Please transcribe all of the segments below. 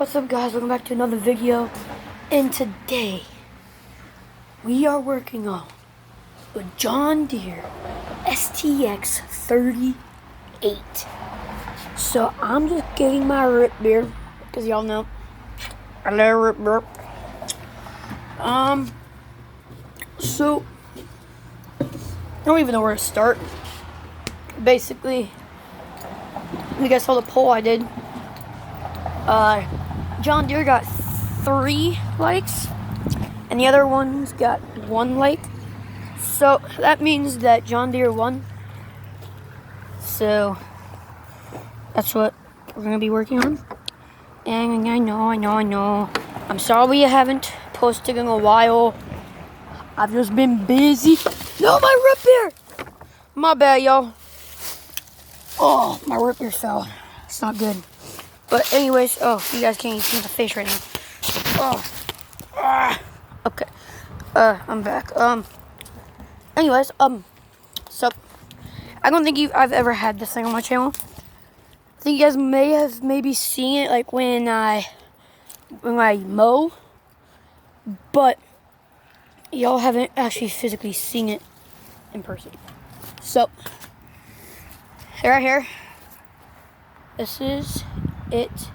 What's up, guys? Welcome back to another video. And today we are working on a John Deere stx38. So I'm just getting my root beer because y'all know I love root beer. So I don't even know where to start. Basically, you guys saw the poll I did. John Deere got 3 likes, and the other ones got 1 like. So that means that John Deere won. So that's what we're gonna be working on. And I know. I'm sorry I haven't posted in a while. I've just been busy. No, my root beer! My bad, y'all. Oh, my root beer fell. It's not good. But anyways, oh, you guys can't even see my face right now. Oh, okay. I'm back. Anyways, so I don't think I've ever had this thing on my channel. I think you guys may have maybe seen it like when I mow, but y'all haven't actually physically seen it in person. So right here, this is it.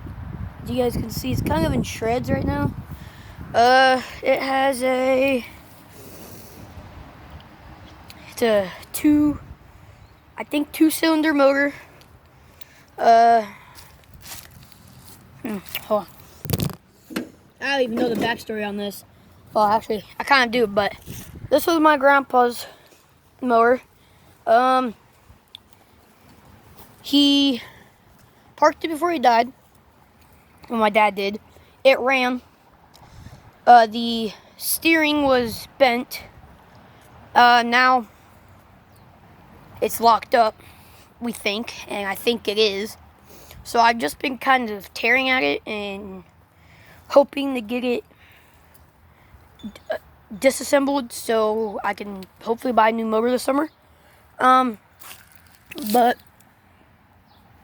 As you guys can see, it's kind of in shreds right now. It has it's a 2-cylinder motor. Hold on. I don't even know the backstory on this. Well, actually, I kind of do, but this was my grandpa's mower. He parked it before he died. Well, my dad did. It ran. The steering was bent. Now it's locked up, we think, and I think it is. So I've just been kind of tearing at it and hoping to get it disassembled so I can hopefully buy a new motor this summer. But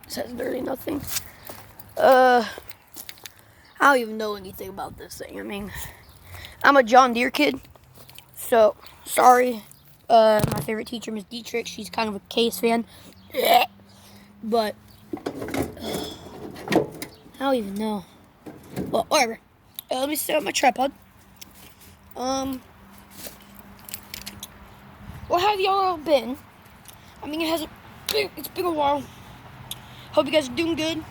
it says literally nothing. I don't even know anything about this thing. I mean, I'm a John Deere kid, so sorry. My favorite teacher, Miss Dietrich, she's kind of a Case fan. But I don't even know. Well, whatever. Let me set up my tripod. What have y'all been? I mean, it's been a while. Hope you guys are doing good.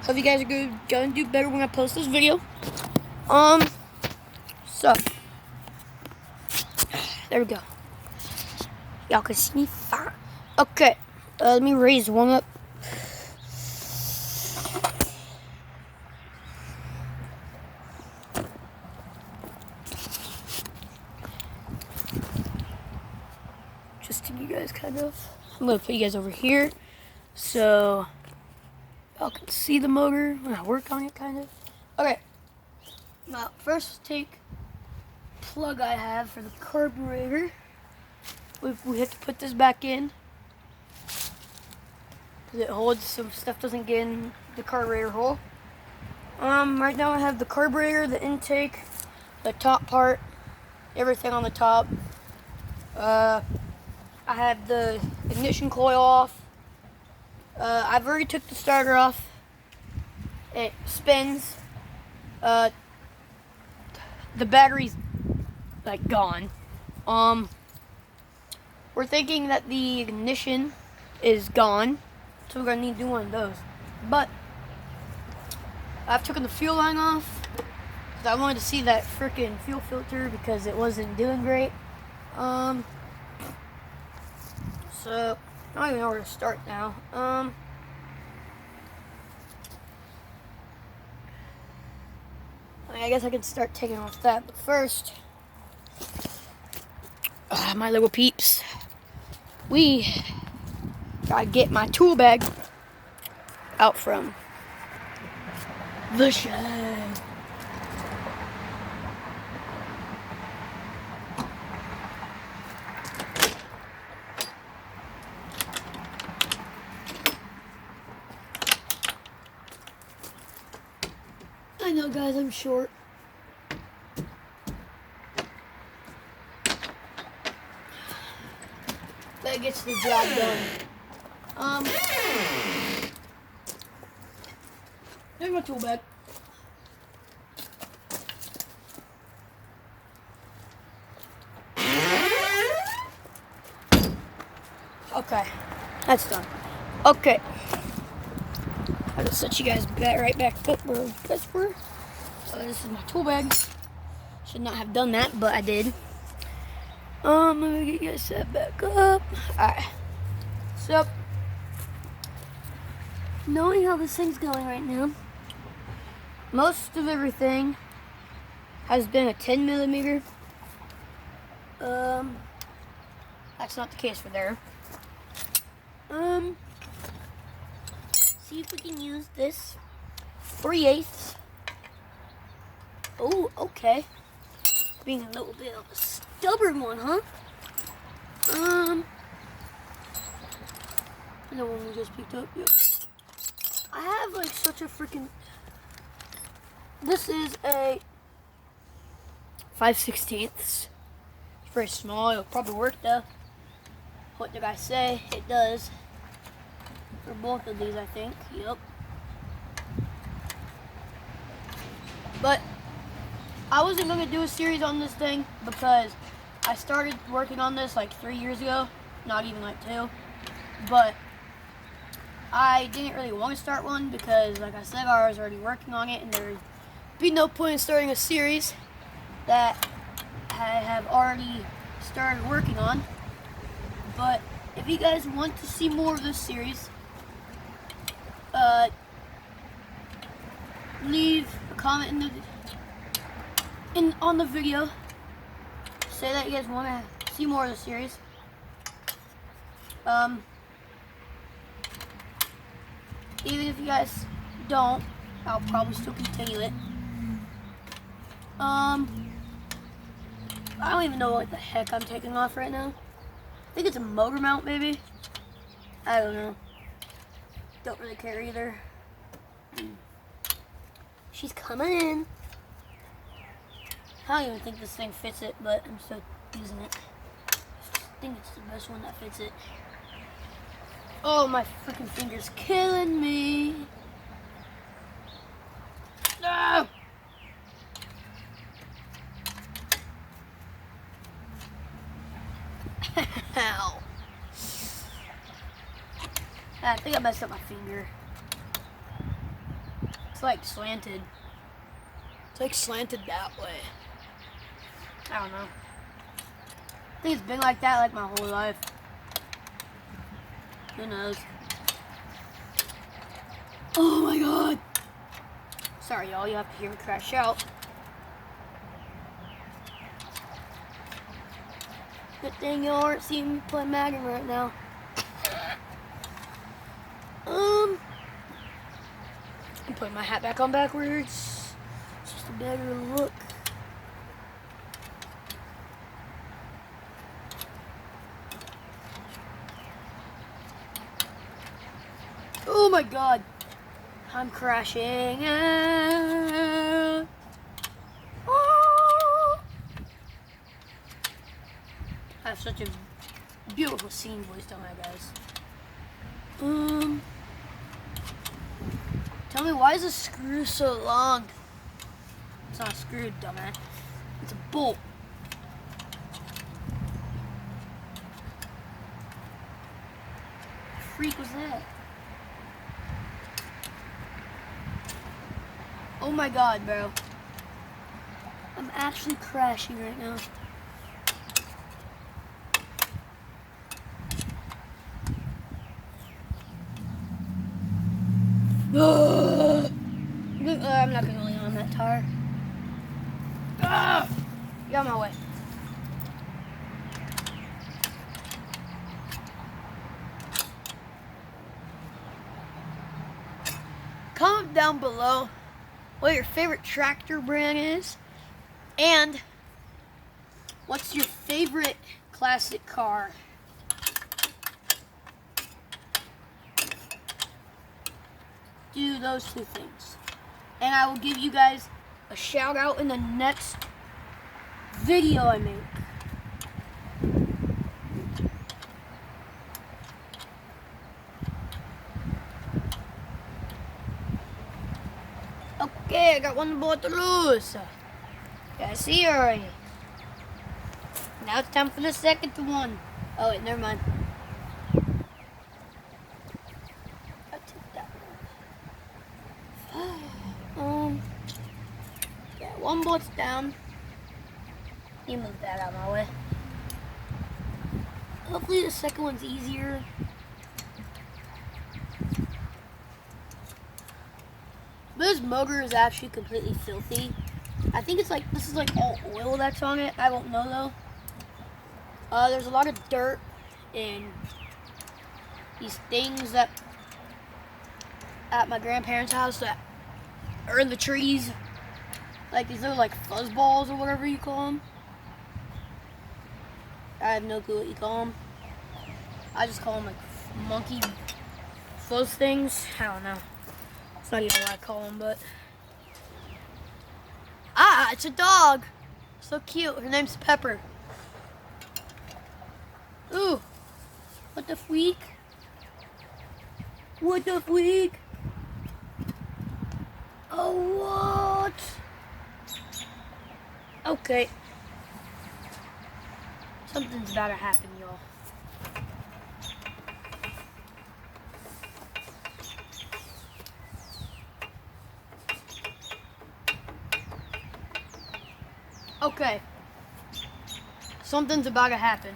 Hope you guys are gonna do better when I post this video. So there we go. Y'all can see me fine. Okay, let me raise one up. Just to you guys kind of. I'm gonna put you guys over here so y'all can see the motor when I work on it, kind of. Okay. Now, first take plug I have for the carburetor. We have to put this back in because it holds some stuff doesn't get in the carburetor hole. Right now I have the carburetor, the intake, the top part, everything on the top. I have the ignition coil off. I've already took the starter off. It spins. The battery's like gone. We're thinking that the ignition is gone, so we're gonna need to do one of those. But I've taken the fuel line off because I wanted to see that freaking fuel filter because it wasn't doing great. So I don't even know where to start now. I guess I could start taking off that, but first, my little peeps, we gotta get my tool bag out from the shed. I know, guys, I'm short. That gets the job done. Here's my tool bag. Okay, that's done. Okay, I'll just set you guys right back up where you guys were. This is my tool bag. Should not have done that, but I did. Let me get you guys set back up. Alright. So, knowing how this thing's going right now, most of everything has been a 10 millimeter. That's not the case for there. See if we can use this 3/8. Oh, okay. Being a little bit of a stubborn one, huh? The one we just picked up. Yep. I have like such a freaking. This is a 5/16. It's very small. It'll probably work though. What did I say? It does. For both of these, I think. Yep. But I wasn't going to do a series on this thing because I started working on this like 3 years ago. Not even like 2. But I didn't really want to start one because, like I said, I was already working on it and there would be no point in starting a series that I have already started working on. But if you guys want to see more of this series, leave a comment on the video. Say that you guys want to see more of the series. Even if you guys don't, I'll probably still continue it. I don't even know what the heck I'm taking off right now. I think it's a motor mount, maybe. I don't know. Don't really care either. She's coming in. I don't even think this thing fits it, but I'm still using it. I think it's the best one that fits it. Oh, my freaking finger's killing me. No! Ow. I think I messed up my finger. It's like slanted. It's like slanted that way. I don't know. I think it's been like that like my whole life. Who knows? Oh my god! Sorry y'all, you have to hear me crash out. Good thing y'all aren't seeing me play Madden right now. I'm putting my hat back on backwards. It's just a better look. Oh my god. I'm crashing. Oh. I have such a beautiful singing voice, don't I, guys? Tell me, why is this screw so long? It's not a screw, dumbass. It's a bolt. What the freak was that? Oh my god, bro. I'm actually crashing right now. I'm not gonna lean on that tire. Get out of my way. Comment down below what your favorite tractor brand is and what's your favorite classic car. Do those two things. and I will give you guys a shout out in the next video I make. Okay, I got one ball to lose. Yeah, I see you already. Now it's time for the second one. Oh wait, never mind. I'll take that one. Yeah, one ball's down. You move that out of my way. Hopefully the second one's easier. But this motor is actually completely filthy. I think it's like, this is like all oil that's on it. I don't know though. There's a lot of dirt and these things that at my grandparents' house that are in the trees. Like these little like fuzz balls or whatever you call them. I have no clue what you call them. I just call them like monkey fuzz things. I don't know. It's not even what I call them, but... Ah, it's a dog. So cute. Her name's Pepper. Ooh. What the freak? What the freak? Oh, what? Okay. Something's about to happen, y'all. Okay. Something's about to happen.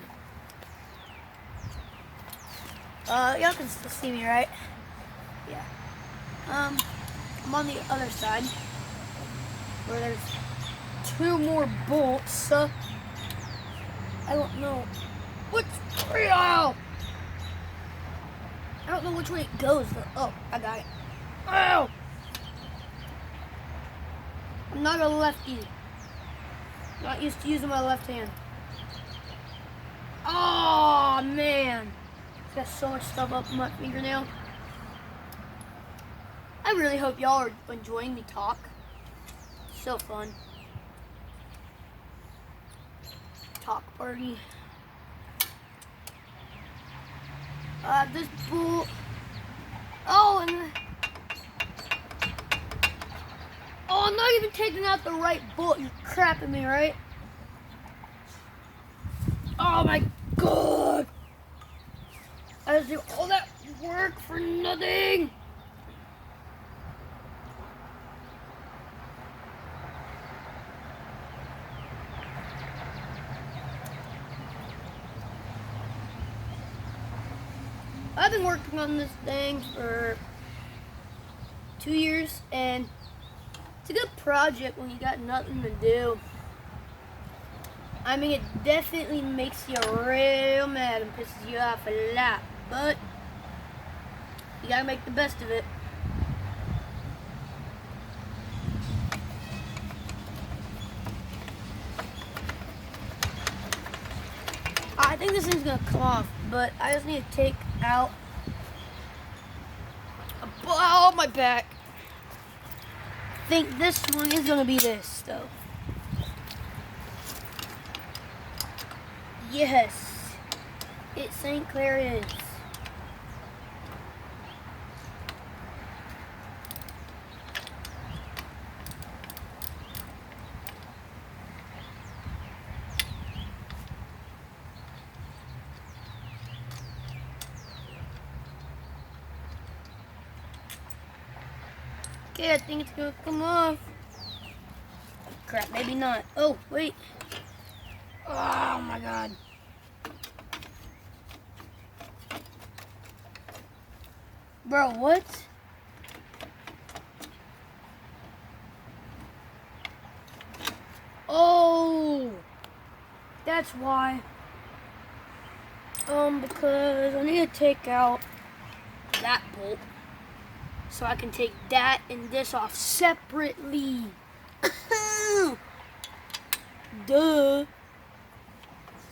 Y'all can still see me, right? Yeah. I'm on the other side where there's 2 more bolts. I don't know which way. Oh! I don't know which way it goes. Oh, I got it. Oh! I'm not a lefty. Not used to using my left hand. Oh man, got so much stuff up my fingernail. I really hope y'all are enjoying me talk. So fun. Talk party. This bolt. Oh, and I'm not even taking out the right bolt. You're crapping me, right? Oh my god! I had to do all that work for nothing! I've been working on this thing for 2 years, and it's a good project when you got nothing to do. I mean, it definitely makes you real mad and pisses you off a lot, but you gotta make the best of it. I think this thing's gonna come off, but I just need to take out oh, my back. I think this one is gonna be this though. Yes, it St. Clair is. Okay, I think it's gonna come off. Crap, maybe not. Oh, wait. Oh my god. Bro, what? Oh, that's why. Because I need to take out that bolt so I can take that and this off separately. Duh.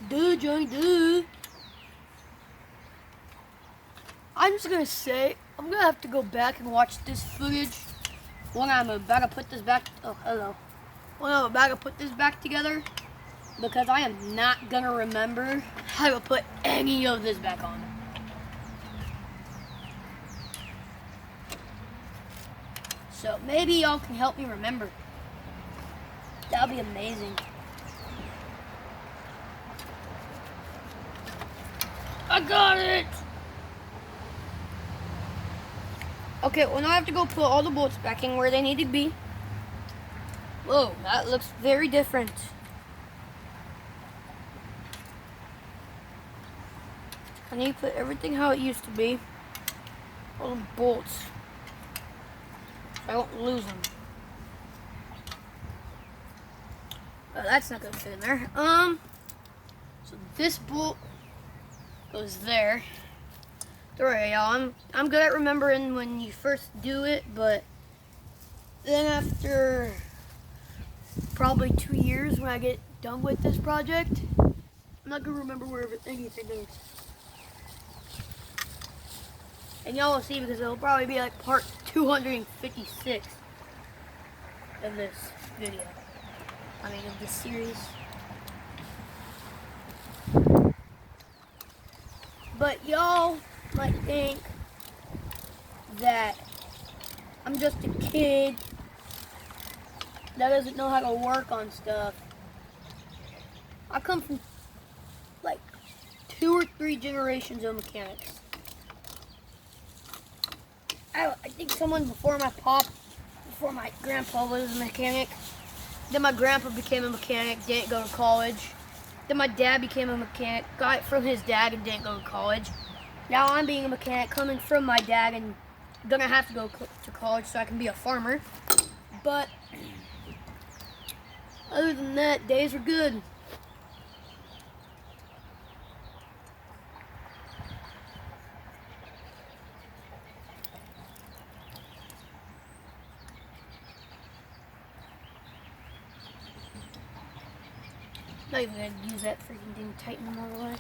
Duh, Johnny, duh. I'm just gonna say, I'm gonna have to go back and watch this footage when I'm about to put this back, oh, hello. When I'm about to put this back together, because I am not gonna remember how to put any of this back on. So maybe y'all can help me remember. That'll be amazing. I got it! Okay, well now I have to go put all the bolts back in where they need to be. Whoa, that looks very different. I need to put everything how it used to be. All the bolts. I won't lose them. Oh, that's not gonna fit in there. So this bolt goes there. Don't worry, y'all. I'm good at remembering when you first do it, but then after probably 2 years, when I get done with this project, I'm not gonna remember where anything is. And y'all will see because it'll probably be like part 256 of this video. I mean, of this series. But y'all might think that I'm just a kid that doesn't know how to work on stuff. I come from like 2 or 3 generations of mechanics. I think someone before my grandpa was a mechanic. Then my grandpa became a mechanic, didn't go to college. Then my dad became a mechanic, got it from his dad and didn't go to college. Now I'm being a mechanic, coming from my dad and gonna have to go to college so I can be a farmer. But other than that, days were good. Not even gonna use that freaking thing to tighten them all the way.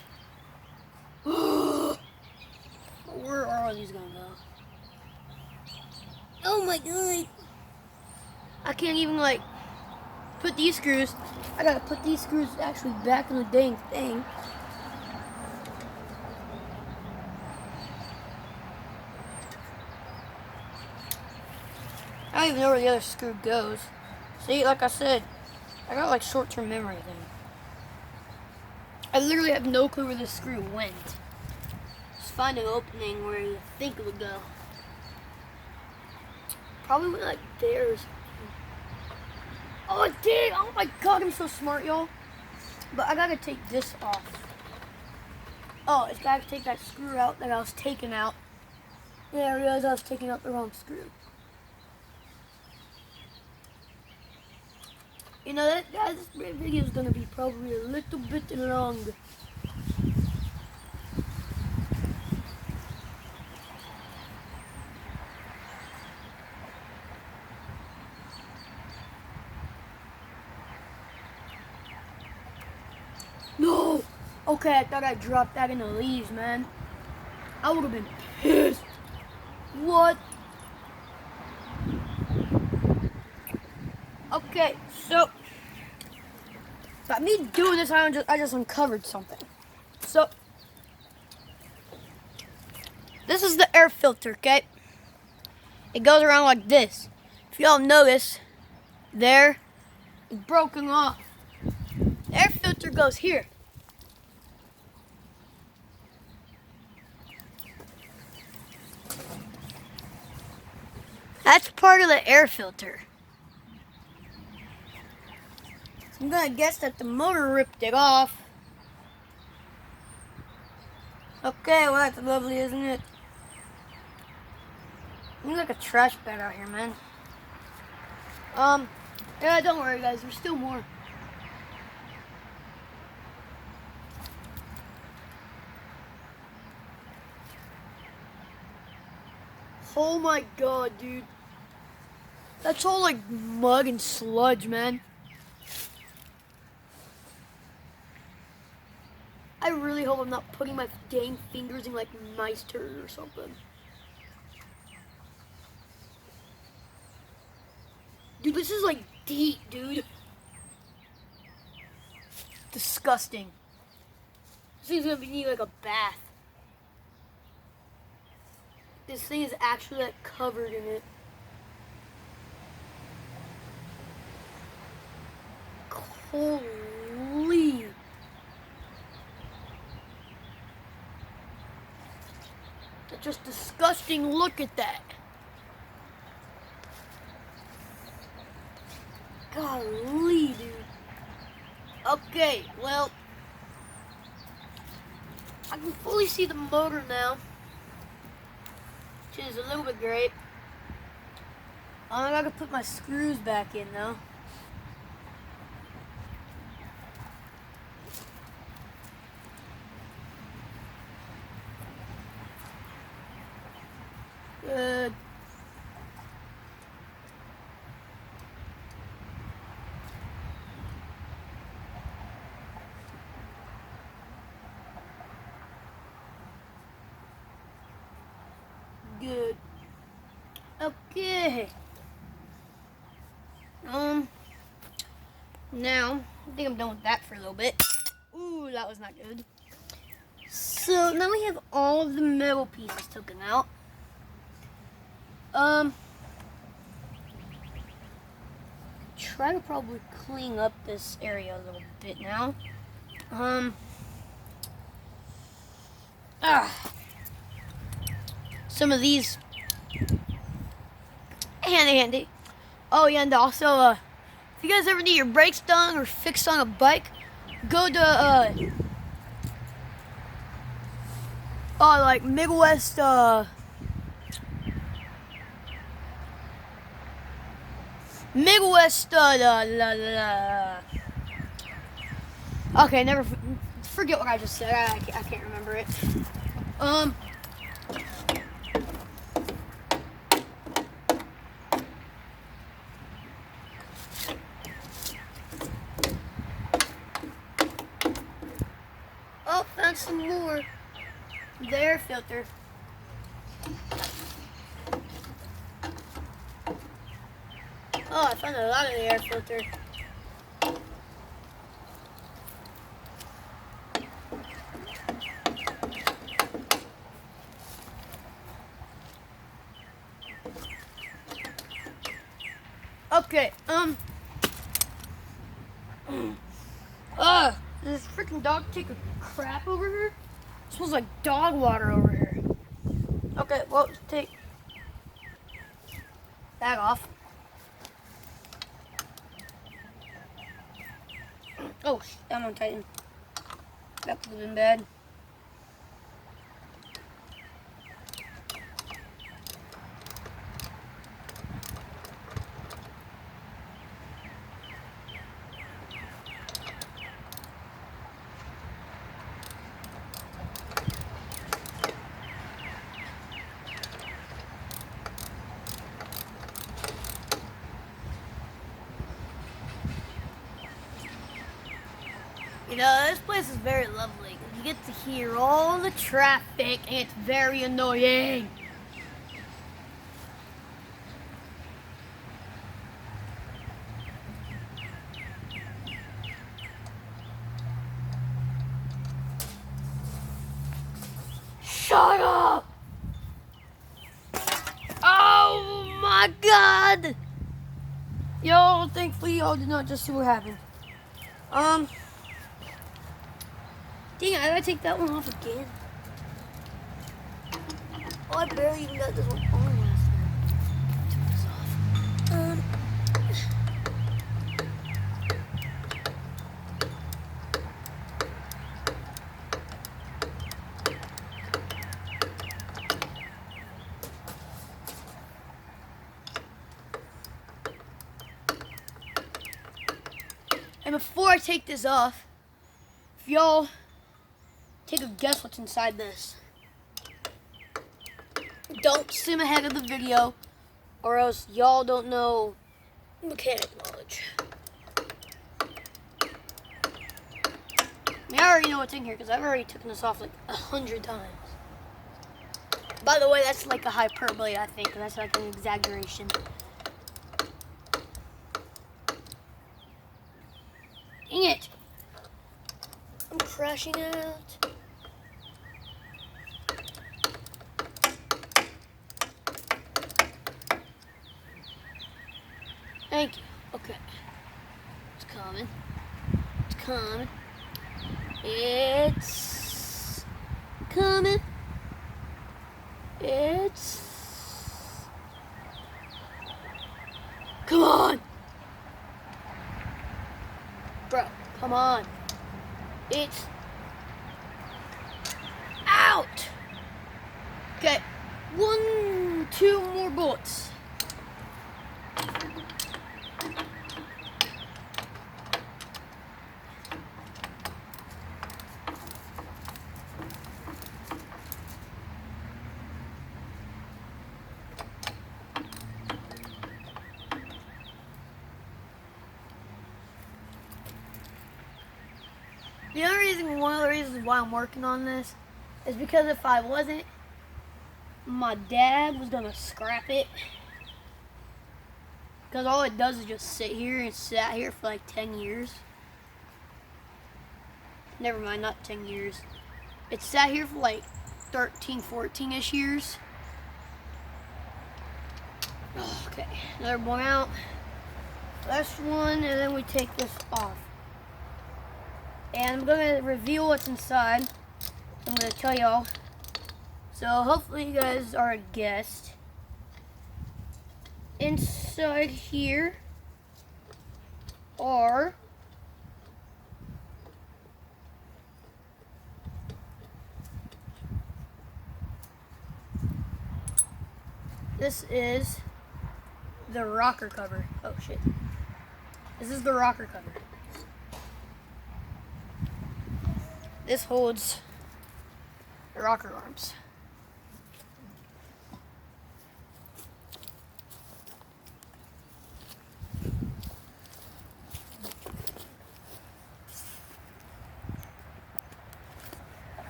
Where are all these gonna go? Oh my god! I can't even like put these screws. I gotta put these screws actually back in the dang thing. I don't even know where the other screw goes. See, like I said, I got like short-term memory thing. I literally have no clue where this screw went. Just find an opening where you think it would go. Probably went like there or something. Oh, it did! Oh my god, I'm so smart, y'all. But I gotta take this off. Oh, it's gotta take that screw out that I was taking out. Yeah, I realized I was taking out the wrong screw. You know, this video is gonna be probably a little bit long. No! Okay, I thought I dropped that in the leaves, man. I would have been pissed. What? Okay, so by me doing this, I just uncovered something. So this is the air filter, okay? It goes around like this. If y'all notice, there, it's broken off. The air filter goes here. That's part of the air filter. I'm gonna guess that the motor ripped it off. Okay, well that's lovely, isn't it? Looks like a trash bag out here, man. Yeah, don't worry guys, there's still more. Oh my god, dude. That's all like mud and sludge, man. I really hope I'm not putting my dang fingers in like mice turd or something. Dude, this is like deep, dude. Disgusting. This thing's gonna need like a bath. This thing is actually like covered in it. Holy. That's just disgusting. Look at that. Golly, dude. Okay, well, I can fully see the motor now, which is a little bit great. I gotta put my screws back in though. Good. Good. Okay. Now, I think I'm done with that for a little bit. Ooh, that was not good. So, now we have all of the metal pieces taken out. Try to probably clean up this area a little bit now. Some of these handy. Oh yeah, and also if you guys ever need your brakes done or fixed on a bike, go to like Midwest okay, never forget what I just said. I can't remember it. Oh, found some more. The air filter. Oh, I found a lot of the air filter. Okay, this freaking dog take a crap over here? It smells like dog water over here. Okay, well, take that off. Oh, I'm on Titan. That could have been bad. You know, this place is very lovely. You get to hear all the traffic, and it's very annoying. Shut up! Oh my God! Yo, thankfully y'all did not just see what happened. Dang it, I gotta take that one off again. Oh, I barely even got this one on last time. Turn this off. And before I take this off, if y'all take a guess what's inside this. Don't skim ahead of the video, or else y'all don't know mechanic knowledge. I mean, I already know what's in here because I've already taken this off like 100 times. By the way, that's like a hyperbole, I think. That's like an exaggeration. crashing out. Thank you. Okay. It's coming. It's coming. It's coming. It's... Come on! Bro, come on. It's out! Okay. 1, 2 more bullets. One of the reasons why I'm working on this is because if I wasn't, my dad was gonna scrap it. Because all it does is just sit here and sat here for like 10 years. Never mind, not 10 years. It sat here for like 13, 14-ish years. Okay, another one out. Last one, and then we take this off. And I'm going to reveal what's inside. I'm going to tell y'all. So hopefully you guys are a guest. Inside here are this is the rocker cover. Oh shit. This is the rocker cover. This holds the rocker arms.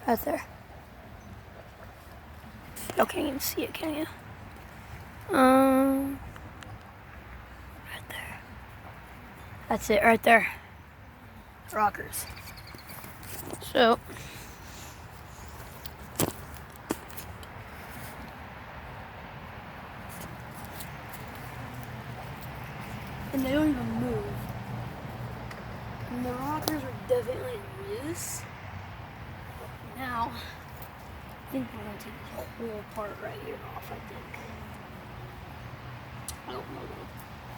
Right there. Y'all can't even see it, can you? Right there. That's it right there. Rockers. So, and they don't even move. And the rockers are definitely loose. Now, I think we're going to take this whole part right here off, I think. I don't know though.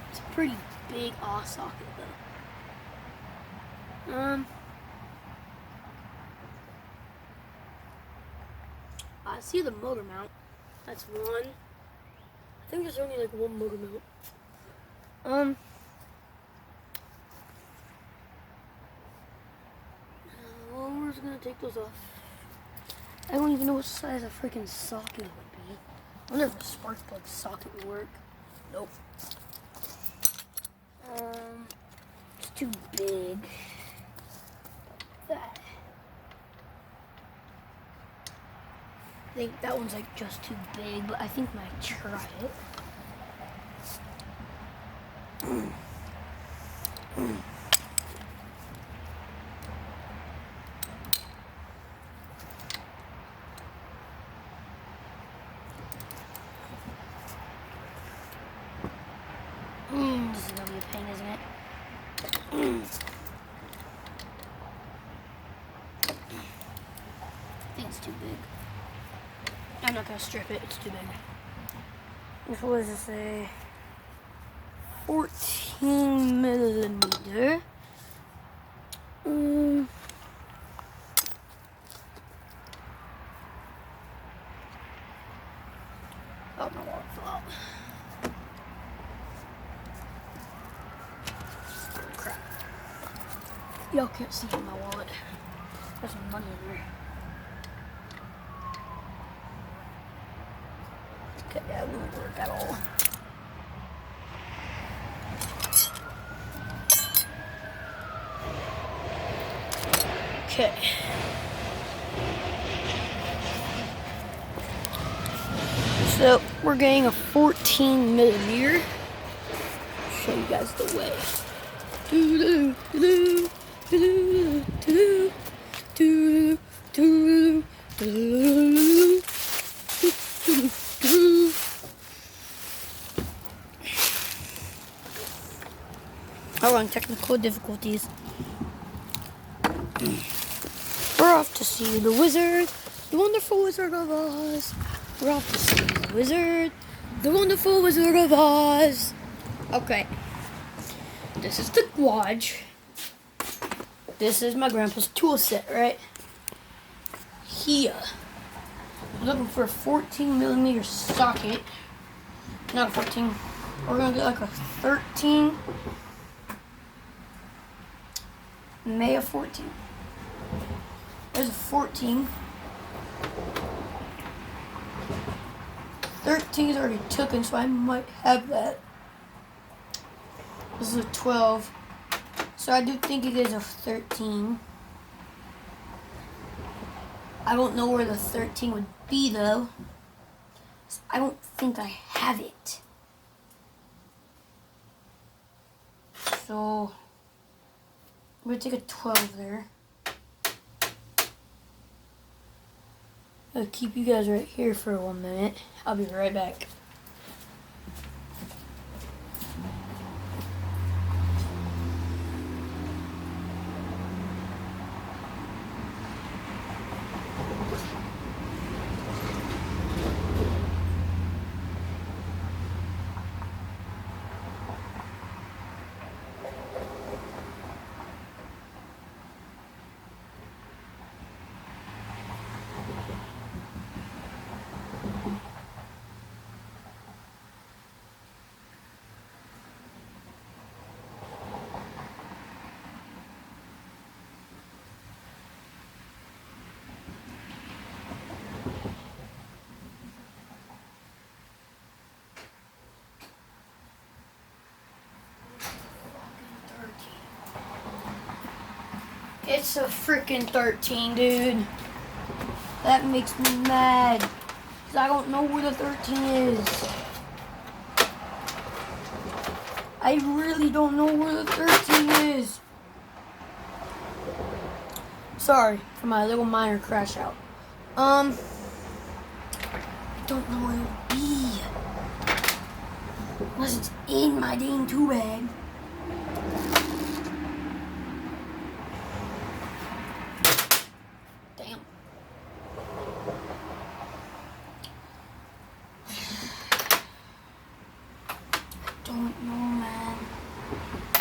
It's a pretty big aw socket though. I see the motor mount. That's one. I think there's only like one motor mount. We're just gonna take those off. I don't even know what size a freaking socket would be. I wonder if a spark plug socket would work. Nope. It's too big. That. I think that one's like just too big, but I think I might try it. This is gonna be a pain, isn't it? I think it's too big. I'm not gonna strip it, it's too big. What does it say? 14 millimeter. Oh, my wallet fell out. Crap. Y'all can't see in my wallet. There's some money in there. Okay, that won't work at all. Okay. So we're getting a 14 millimeter. Show you guys the way. Do, do, do, do. Hold on, technical difficulties. We're off to see the wizard, the wonderful Wizard of Oz. We're off to see the wizard, the wonderful Wizard of Oz. Okay. This is the garage. This is my grandpa's tool set, right? Here. I'm looking for a 14mm socket. Not a 14. We're gonna get like a 13. May of 14. There's a 14. 13 is already taken, so I might have that. This is a 12. So I do think it is a 13. I don't know where the 13 would be though. I don't think I have it. So I'm gonna take a 12 there. I'll keep you guys right here for 1 minute. I'll be right back. It's a freaking 13, dude. That makes me mad. Cause I don't know where the 13 is. I really don't know where the 13 is. Sorry for my little minor crash out. I don't know where it would be. Unless it's in my dang tool bag.